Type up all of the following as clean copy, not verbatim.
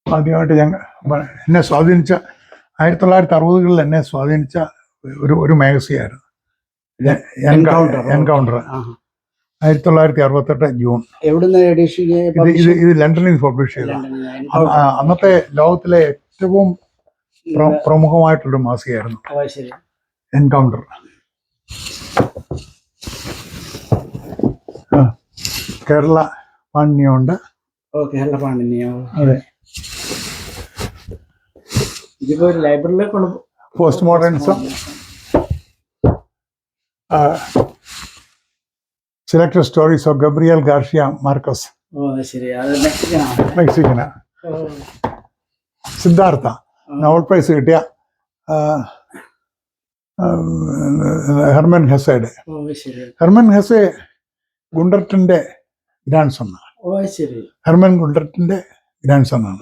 ആദ്യമായിട്ട് എന്നെ സ്വാധീനിച്ച 1960-കളിൽ എന്നെ സ്വാധീനിച്ച ഒരു മാഗസിനായിരുന്നു എൻകൗണ്ടർ. 1968 ജൂൺ. ഇത് ലണ്ടനിൽ നിന്ന് പബ്ലിഷ് ചെയ്ത അന്നത്തെ ലോകത്തിലെ ഏറ്റവും പ്രമുഖമായിട്ടുള്ളൊരു മാസികയായിരുന്നു എൻകൗണ്ടർ. കേരള പാണ്ഡിന്യമുണ്ട്. കേരള പാണ്ഡിന്യം. അതെ. ഇതിപ്പോ ലൈബ്രറിയിലേക്ക് post modernism, selected stories of Gabriel Garcia Marquez, മെക്സിക്കനാ. സിദ്ധാർത്ഥ നോവൽ പ്രൈസ് കിട്ടിയ ഹെർമൻ ഹെസയുടെ. ഹെർമൻ ഹെസെ ഗുണ്ടർട്ടിന്റെ ഗ്രാൻഡ് സണ്ണാണ്. ഹെർമൻ ഗുണ്ടർട്ടിന്റെ ഗ്രാൻഡ് സണ്ണാണ്.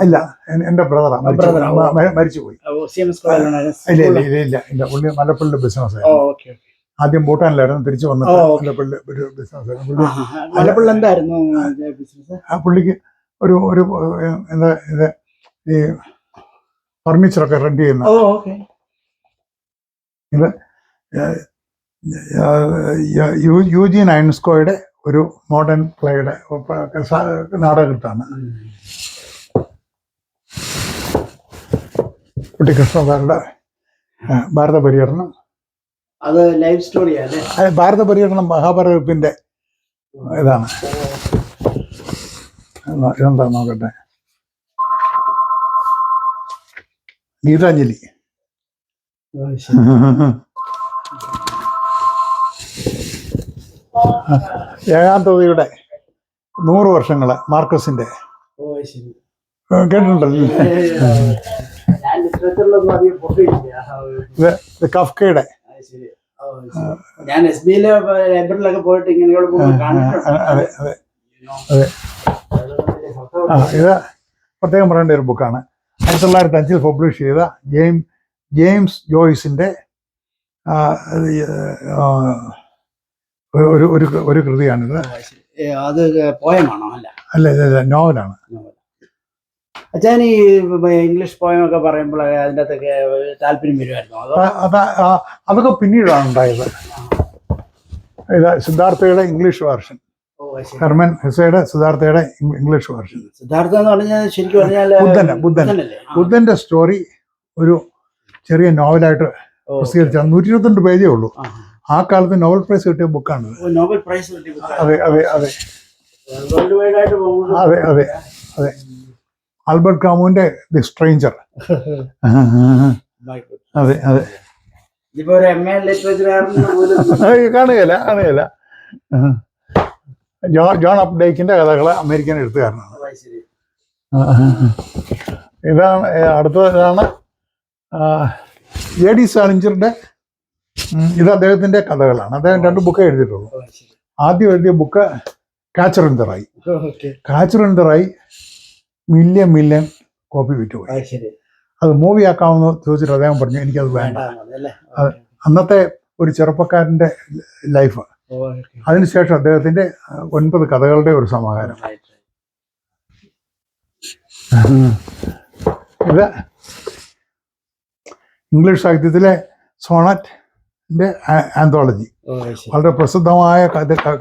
ഇല്ല, എന്റെ ബ്രദറാ മരിച്ചുപോയി. ഇല്ല പുള്ളി മലപ്പള്ളിയുടെ ബിസിനസ് ആയിരുന്നു. ആദ്യം ഭൂട്ടാനിലായിരുന്നു, തിരിച്ചു വന്നിട്ട് മലപ്പള്ളി ഒരു ബിസിനസ് ആയിരുന്നു. ആ പുള്ളിക്ക് ഒരു എന്താ ഇത് ഈ ഫർണിച്ചറൊക്കെ റെന്റ് ചെയ്യുന്ന ഇത് യൂജീൻ ഐൻസ്കോയുടെ ഒരു മോഡേൺ പ്ലേയുടെ നാടകത്താണ്. കുട്ടിക്കൃഷ്ണസാറുടെ ഭാരത പര്യടനം. അത് ലൈവ് സ്റ്റോറിയാണ്. ഭാരത പര്യടനം മഹാഭാരതത്തിന്റെ ഇതാണ്. ഇതെന്താ നോക്കട്ടെ. ഗീതാഞ്ജലി. ഏകാന്തതയുടെ 100 വർഷങ്ങള് മാർക്കസിന്റെ കേട്ടിട്ടുണ്ടല്ലോ. കഫ്കയുടെ. ഇത് പ്രത്യേകം പറയേണ്ട ഒരു ബുക്കാണ്. 1905 പബ്ലിഷ് ചെയ്ത ജെയിംസ് ജോയ്സിന്റെ ഒരു കൃതിയാണിത്. അത് പോയമാണോ? അല്ല, നോവലാണ്. അച്ഛൻ ഈ ഇംഗ്ലീഷ് പോയമൊക്കെ പറയുമ്പോൾ അതിൻ്റെ അകത്തൊക്കെ താല്പര്യം വരുമായിരുന്നോ? അതൊക്കെ പിന്നീടാണ് ഉണ്ടായത്. ഇത് സിദ്ധാർത്ഥയുടെ ഇംഗ്ലീഷ് വേർഷൻ. ഹെർമൻ ഹെസയുടെ സിദ്ധാർത്ഥയുടെ ഇംഗ്ലീഷ് വേർഷൻ. സിദ്ധാർത്ഥ എന്ന് പറഞ്ഞാൽ ശരിക്കും പറഞ്ഞാൽ ബുദ്ധന്റെ സ്റ്റോറി ഒരു ചെറിയ നോവലായിട്ട് പ്രസിദ്ധീകരിച്ച 122 പേജേ ഉള്ളൂ. ആ കാലത്ത് നോബൽ പ്രൈസ് കിട്ടിയ ബുക്കാണ്. നോബൽ പ്രൈസ് കിട്ടിയ അതെ. ആൽബർട്ട് കാമുവിന്റെ ദി സ്ട്രേഞ്ചർ. അതെ. കാണുകയില്ല. ജോൺ അപ്ഡേക്കിന്റെ കഥകള് അമേരിക്കൻ എഴുത്തുകാരനാണ്. ഇതാണ് അടുത്തതാണ് എ ഡി സാലിഞ്ചറിന്റെ. ഇത് അദ്ദേഹത്തിന്റെ കഥകളാണ്. അദ്ദേഹം 2 ബുക്കേ എഴുതിയിട്ടുള്ളൂ. ആദ്യം എഴുതിയ book Catcher in the Rye. Catcher in the Rye million copy വിറ്റുപോയി. അത് മൂവി ആക്കാമെന്ന് ചോദിച്ചിട്ട് അദ്ദേഹം പറഞ്ഞു എനിക്കത് വേണ്ട. അന്നത്തെ ഒരു ചെറുപ്പക്കാരന്റെ ലൈഫ്. അതിനുശേഷം അദ്ദേഹത്തിന്റെ 9 കഥകളുടെ ഒരു സമാഹാരം. ഇത് ഇംഗ്ലീഷ് സാഹിത്യത്തിലെ സോണറ്റിന്റെ ആന്തോളജി. വളരെ പ്രസിദ്ധമായ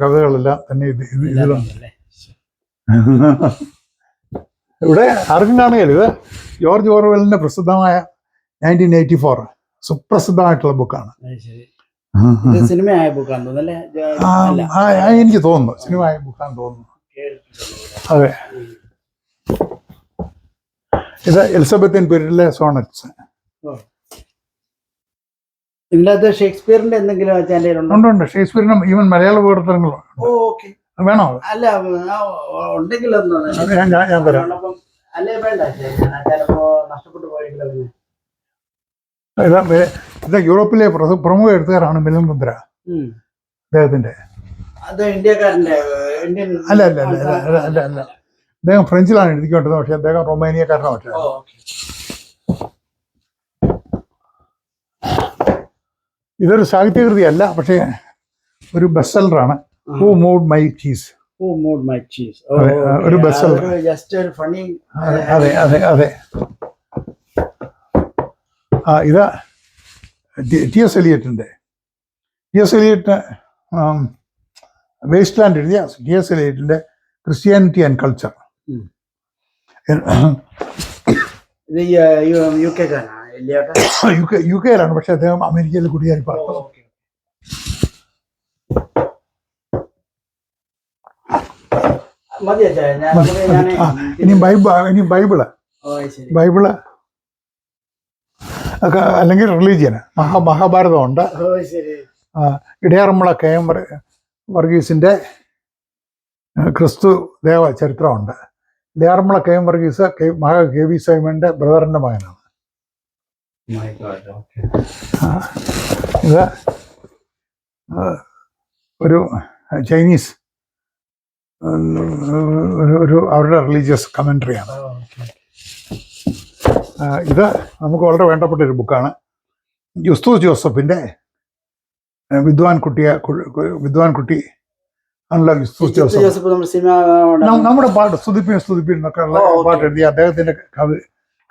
കഥകളെല്ലാം തന്നെ ഇതിലുണ്ട്. ഇവിടെ ആർക്കും കാണുകയില്ല. ഇത് ജോർജ് ഓർവെലിന്റെ പ്രസിദ്ധമായ 1984 സുപ്രസിദ്ധമായിട്ടുള്ള ബുക്കാണ്. സിനിമയായ ബുക്കാണ് എനിക്ക് തോന്നുന്നു. സിനിമയായ ബുക്കാന്ന് തോന്നുന്നു. അതെ. ഇത് എലിസബത്തിൻ പീരീഡിലെ സോണറ്റ്സ്. ഇതിനകത്ത് ഷേക്സ്പിയറിന്റെ എന്തെങ്കിലും ഉണ്ട്. ഷേക്സ്പിയറിനും ഈവൻ മലയാള വിവർത്തനങ്ങളും വേണോ? അല്ല, ഉണ്ടെങ്കിലും ഞാൻ തരാം. ഇത് യൂറോപ്പിലെ പ്രമുഖ എഴുത്തുകാരാണ് മിലൻ കുന്ദ്ര. അദ്ദേഹത്തിന്റെ അല്ല അദ്ദേഹം ഫ്രഞ്ചിലാണ് എഴുതിക്കൊണ്ടിരുന്നത്. പക്ഷെ അദ്ദേഹം റൊമാനിയക്കാരനാണ്. ഇതൊരു സാഹിത്യകൃതിയല്ല, പക്ഷേ ഒരു ബെസ്റ്റ് സെല്ലറാണ്. Who moved my cheese. Who moved my cheese? അതെ, ഒരു best seller. Just a funny. അതെ അതെ അതെ. ഇത് ടി.എസ്. എലിയറ്റിൻ്റെ വേസ്റ്റ് ലാൻഡ് എഴുതിയ ടി.എസ്. എലിയറ്റിൻ്റെ ക്രിസ്ത്യാനിറ്റി ആൻഡ് കൾച്ചർ. ഇത് UK യു കെയിലാണ്, പക്ഷെ അദ്ദേഹം അമേരിക്കയിൽ കുടിയേറി പാർത്തു. മതി അച്ഛാ, ഇനി ബൈബിള് ബൈബിള് ഒക്കെ, അല്ലെങ്കിൽ റിലീജിയന് മഹാഭാരതമുണ്ട്. ഇടയാറന്മുള KM വർഗീസിൻ്റെ ക്രിസ്തു ദേവ ചരിത്രമുണ്ട്. ഇടയാറന്മുള KM വർഗീസ് KV സൈമന്റെ ബ്രദറിൻ്റെ മകനാണ്. ഇത് ഒരു ചൈനീസ് ഒരു അവരുടെ റിലീജിയസ് കമൻട്രിയാണ്. ഇത് നമുക്ക് വളരെ വേണ്ടപ്പെട്ട ഒരു ബുക്കാണ്. യുസ്തൂസ് ജോസഫിൻ്റെ വിദ്വാൻ കുട്ടി ആണല്ലോ യുസ്തൂസ് ജോസഫ്. നമ്മുടെ പാട്ട് സ്തുതിപ്പിൻ എന്നൊക്കെ ഉള്ള പാട്ട് എഴുതിയ അദ്ദേഹത്തിൻ്റെ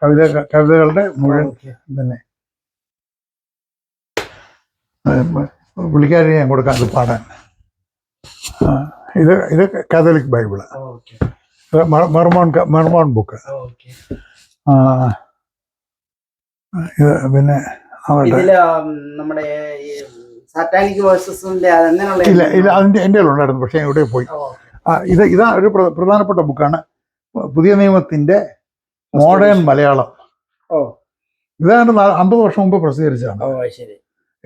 കവിതകളുടെ മുഴുവൻ തന്നെ പുള്ളിക്കാരി ഞാൻ കൊടുക്കാൻ ഇത് പാടാൻ. ഇത് കാതോലിക് ബൈബിള്, മെർമോൺ ബുക്ക്. ഇത് പിന്നെ നമ്മുടെ ഇല്ല അതിൻ്റെ എൻ്റെ ഉണ്ടായിരുന്നു, പക്ഷേ ഞാൻ ഇവിടെ പോയി. ഇതാ ഒരു പ്രധാനപ്പെട്ട ബുക്കാണ്. പുതിയ നിയമത്തിൻ്റെ മോഡേൺ മലയാളം. ഇതാണ് 50 വർഷം മുമ്പ് പ്രസിദ്ധീകരിച്ചതാണ്.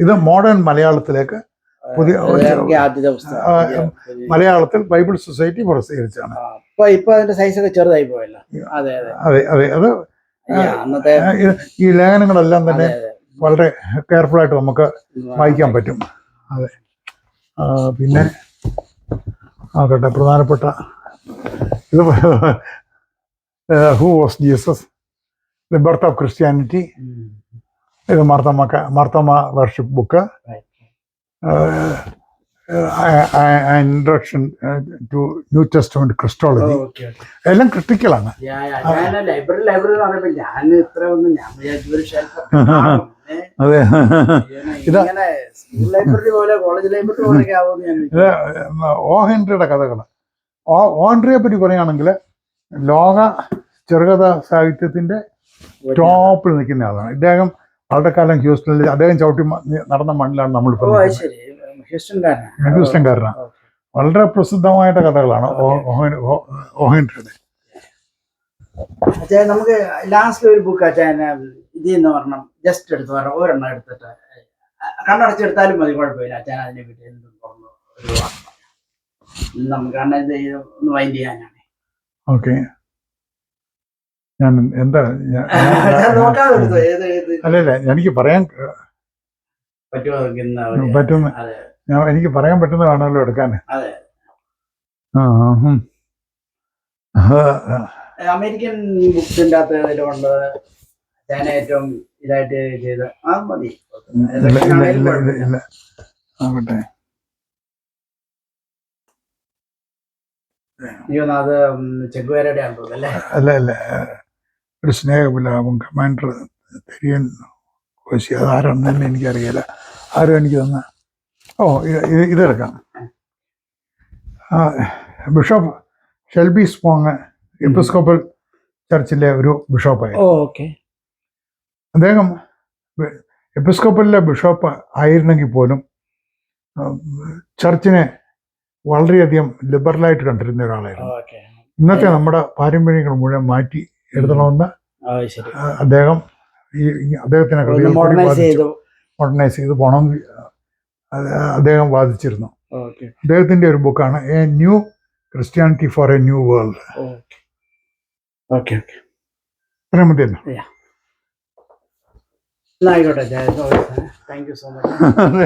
ഇത് മോഡേൺ മലയാളത്തിലേക്ക് പുതിയ മലയാളത്തിൽ ബൈബിൾ സൊസൈറ്റി പ്രസിദ്ധീകരിച്ചാണ്. ഇപ്പൊ അതിന്റെ സൈസ് ഒക്കെ ചെറുതായി പോയല്ലോ. അതെ അതെ അതെ. അത് ഈ ലേഖനങ്ങളെല്ലാം തന്നെ വളരെ കെയർഫുൾ ആയിട്ട് നമുക്ക് വായിക്കാൻ പറ്റും. അതെ. പിന്നെ ആകട്ടെ പ്രധാനപ്പെട്ട ഇത് who was Jesus, the birth of Christianity. ഇത് Marthoma worship book, introduction to New Testament Christology. എല്ലാം ക്രിട്ടിക്കലാണ്. അതെ. ഇത് ഓ ഹെൻറിയുടെ കഥകൾ. ഓ ഹെൻറിയെ പറ്റി പറയുകയാണെങ്കിൽ ലോക ചെറുകഥ സാഹിത്യത്തിന്റെ ടോപ്പിൽ നിൽക്കുന്ന ആളാണ് ഇദ്ദേഹം. വളരെ കാലം ഹ്യൂസ്റ്റണിൽ അദ്ദേഹം ചവിട്ടി നടന്ന മണ്ണിലാണ് നമ്മളിപ്പോൾ. ഹ്യൂസ്റ്റൺകാരനാണ്. വളരെ പ്രസിദ്ധമായിട്ട് കഥകളാണ് ഓ ഹെൻറിയുടെ. നമുക്ക് ലാസ്റ്റ് ഒരു ബുക്ക് ഇതെന്ന് പറഞ്ഞാൽ ജസ്റ്റ് എടുത്ത് പറഞ്ഞ ഒരെണ്ണം എടുത്തിട്ട് കണ്ണടച്ചെടുത്താലും മതി, കുഴപ്പമില്ല. അച്ഛൻ അതിനെ പറ്റി എന്തും പറഞ്ഞു ഒരു നമുക്ക് കാരണം ഇത് ഒന്ന് വൈൻഡ് ചെയ്യാനാണ്. ഓക്കെ. ഞാൻ എന്താ അല്ലല്ല എനിക്ക് പറയാൻ പറ്റുന്ന എനിക്ക് പറയാൻ പറ്റുന്നതാണല്ലോ എടുക്കാൻ. അമേരിക്കൻ ബുക്സിന്റെ അകത്ത് ഇതിലുണ്ട് ഞാൻ ഏറ്റവും ഇതായിട്ട് ചെയ്ത് അത് മതി. അത് ചെഗുവേരയുടെ ആണെന്ന് തോന്നുന്നല്ലേ? അല്ല അല്ല, ഒരു സ്നേഹമില്ലാവും കമാൻഡർ തെരിയൻ കോശി. അതാരാണെന്ന് തന്നെ എനിക്കറിയില്ല. ആരും എനിക്ക് തന്ന. ഇതെടുക്കാം. ബിഷപ്പ് ഷെൽബി സ്പോങ് എപ്പിസ്കോപ്പൽ ചർച്ചിലെ ഒരു ബിഷപ്പായിരുന്നു. അദ്ദേഹം എപ്പിസ്കോപ്പലിലെ ബിഷപ്പ് ആയിരുന്നെങ്കിൽ പോലും ചർച്ചിനെ വളരെയധികം ലിബറലായിട്ട് കണ്ടിരുന്ന ഒരാളായിരുന്നു. ഇന്നത്തെ നമ്മുടെ പാരമ്പര്യങ്ങൾ മുഴുവൻ മാറ്റി എഴുതണമെന്ന് അദ്ദേഹം അദ്ദേഹത്തിനെ മോഡേണൈസ് ചെയ്ത് പോകണമെന്ന് അദ്ദേഹം വാദിച്ചിരുന്നു. അദ്ദേഹത്തിന്റെ ഒരു ബുക്കാണ് a new Christianity for a new world. ഇത്രയും മതിയല്ലോ. ആയിക്കോട്ടെ. Thank you so much.